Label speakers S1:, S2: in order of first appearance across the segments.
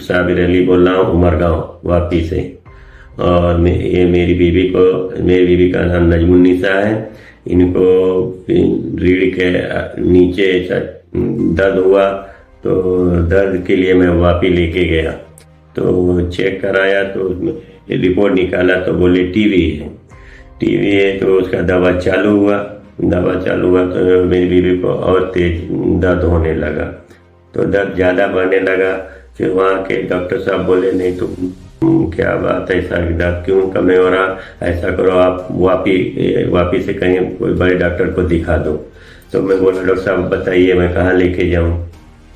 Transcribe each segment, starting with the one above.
S1: साबिर अली बोल रहा हूँ, उमरगांव वापी से। और ये मेरी बीवी का नाम नजमुन्निसा है। इनको रीढ़ के नीचे दर्द हुआ, तो दर्द के लिए मैं वापी लेके गया, तो चेक कराया तो रिपोर्ट निकाला तो बोले टीवी है। तो उसका दवा चालू हुआ तो मेरी बीवी को और तेज दर्द होने लगा, तो दर्द ज़्यादा बढ़ने लगा। फिर वहाँ के डॉक्टर साहब बोले नहीं तो क्या बात है, ऐसा दर्द क्यों कम नहीं हो रहा, ऐसा करो आप वापी से कहीं कोई बड़े डॉक्टर को दिखा दो। तो मैं बोला डॉक्टर साहब बताइए मैं कहाँ लेके जाऊँ।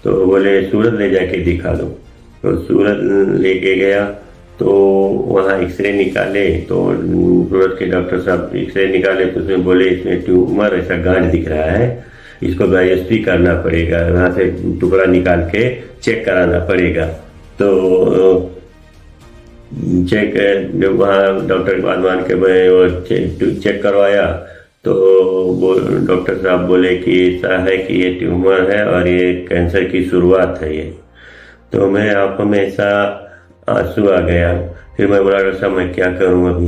S1: तो बोले सूरत ले जाके दिखा दो। तो सूरत लेके गया तो वहाँ एक्सरे निकाले, तो सूरत के डॉक्टर साहब एक्सरे निकाले तो उसमें बोले इसमें ट्यूमर ऐसा गांठ दिख रहा है, इसको बायोप्सी करना पड़ेगा, वहाँ से टुकड़ा निकाल के चेक कराना पड़ेगा। तो चेक जब वहाँ डॉक्टर को मान के मैं वो चेक करवाया तो वो डॉक्टर साहब बोले कि ऐसा है कि ये ट्यूमर है और ये कैंसर की शुरुआत है ये। तो मेरे आंखों में ऐसा आंसू आ गया। फिर मैं बोला डॉक्टर साहब मैं क्या करूं अभी।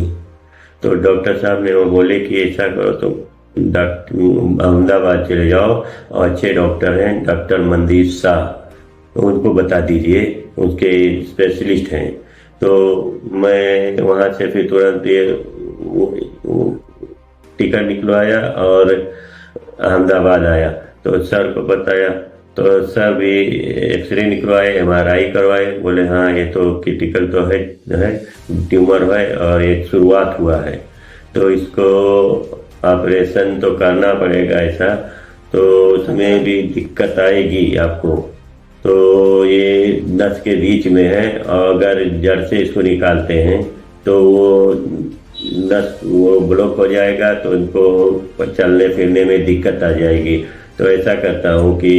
S1: तो डॉक्टर साहब ने वो बोले कि ऐसा करो तो अहमदाबाद चले जाओ और अच्छे डॉक्टर हैं, डॉक्टर मंदीप शाह, तो उनको बता दीजिए, उसके स्पेशलिस्ट हैं। तो मैं वहाँ से फिर तुरंत टिकट निकलवाया और अहमदाबाद आया। तो सर को बताया तो सर भी एक्सरे निकलवाए, MRI करवाए, बोले हाँ ये तो क्रिटिकल तो है ट्यूमर है और एक शुरुआत हुआ है, तो इसको ऑपरेशन तो करना पड़ेगा ऐसा, तो उसमें भी दिक्कत आएगी आपको। तो ये नस के बीच में है और अगर जड़ से इसको निकालते हैं तो वो नस वो ब्लॉक हो जाएगा, तो इनको चलने फिरने में दिक्कत आ जाएगी। तो ऐसा करता हूँ कि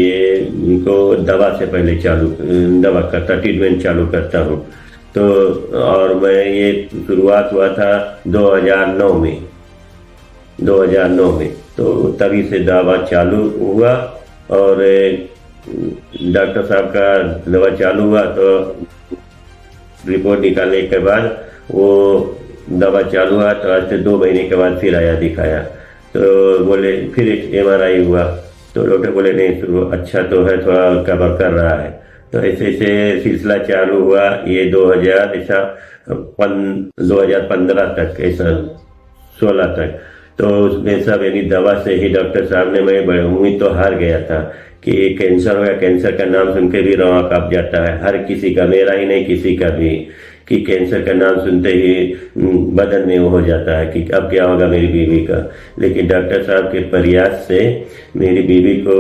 S1: इनको दवा से पहले ट्रीटमेंट चालू करता हूँ। तो और मैं ये शुरुआत हुआ था 2009 में, तो तभी से दवा चालू हुआ और डॉक्टर साहब का दवा चालू हुआ तो रिपोर्ट निकालने के बाद वो दवा चालू हुआ। तो आज से 2 महीने के बाद फिर आया दिखाया, तो बोले फिर MRI हुआ, तो डॉक्टर बोले नहीं तो अच्छा तो है, थोड़ा कवर कर रहा है। तो ऐसे सिलसिला चालू हुआ ये 2015 तक, ऐसा 16 तक। तो उसमें सब यानी दवा से ही डॉक्टर साहब ने, मैं बड़े उम्मीद तो हार गया था कि कैंसर हो गया, कैंसर का नाम सुन के भी रौंवा कांप जाता है हर किसी का, मेरा ही नहीं किसी का भी, कि कैंसर का नाम सुनते ही बदन में वो हो जाता है कि अब क्या होगा मेरी बीवी का। लेकिन डॉक्टर साहब के प्रयास से मेरी बीवी को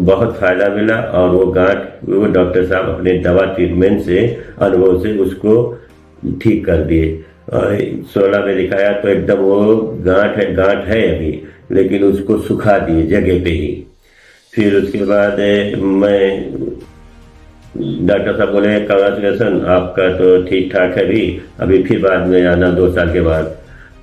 S1: बहुत फायदा मिला और वो डॉक्टर साहब अपने दवा ट्रीटमेंट से, अनुभव से उसको ठीक कर दिए। और 16 में दिखाया तो एकदम वो गांठ है अभी, लेकिन उसको सुखा दिए जगह पे ही। फिर उसके बाद मैं डॉक्टर साहब बोले कांग्रेचुलेसन आपका तो ठीक ठाक है अभी फिर बाद में आना 2 साल के बाद।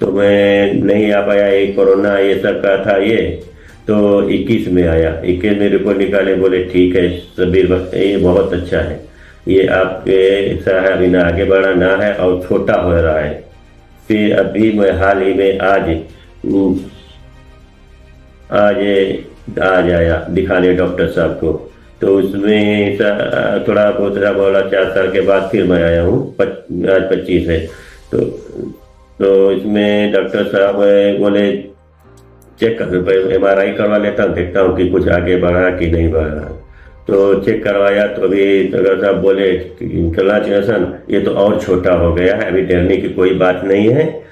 S1: तो मैं नहीं आ पाया, ये कोरोना ये सब का था ये, तो 21 में आया। 21 में रिपोर्ट निकाले, बोले ठीक है सबीर ये बहुत अच्छा है, ये आपके ऐसा है अभी ना आगे बढ़ा ना है और छोटा हो रहा है। फिर अभी मैं हाल ही में आज आया दिखाने डॉक्टर साहब को, तो उसमें थोड़ा बहुत बोला 4 साल के बाद फिर मैं आया हूँ, आज 25 है। तो इसमें डॉक्टर साहब बोले चेक कर, MRI करवा लेता हूँ, देखता हूँ कि कुछ आगे बढ़ा कि नहीं बढ़ा। तो चेक करवाया तो अभी डॉक्टर साहब बोले कांग्रेचुलेसन ये तो और छोटा हो गया है, अभी डरने की कोई बात नहीं है,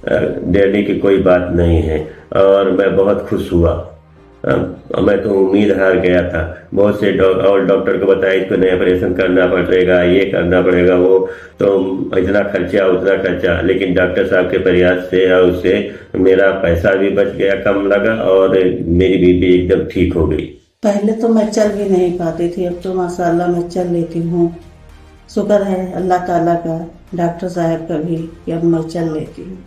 S1: डरने की कोई बात नहीं है। और मैं बहुत खुश हुआ, मैं तो उम्मीद हार गया था। बहुत से और डॉक्टर को बताया इसको नया ऑपरेशन करना पड़ेगा, ये करना पड़ेगा, वो तो इतना खर्चा उतना खर्चा, लेकिन डॉक्टर साहब के प्रयास से और उससे मेरा पैसा भी बच गया, कम लगा और मेरी बीवी एकदम ठीक हो गई।
S2: पहले तो मैं चल भी नहीं पाती थी, अब तो माशाल्लाह मैं चल लेती हूँ। शुक्र है अल्लाह ताला का, डॉक्टर साहब का भी कि अब मैं चल लेती हूँ।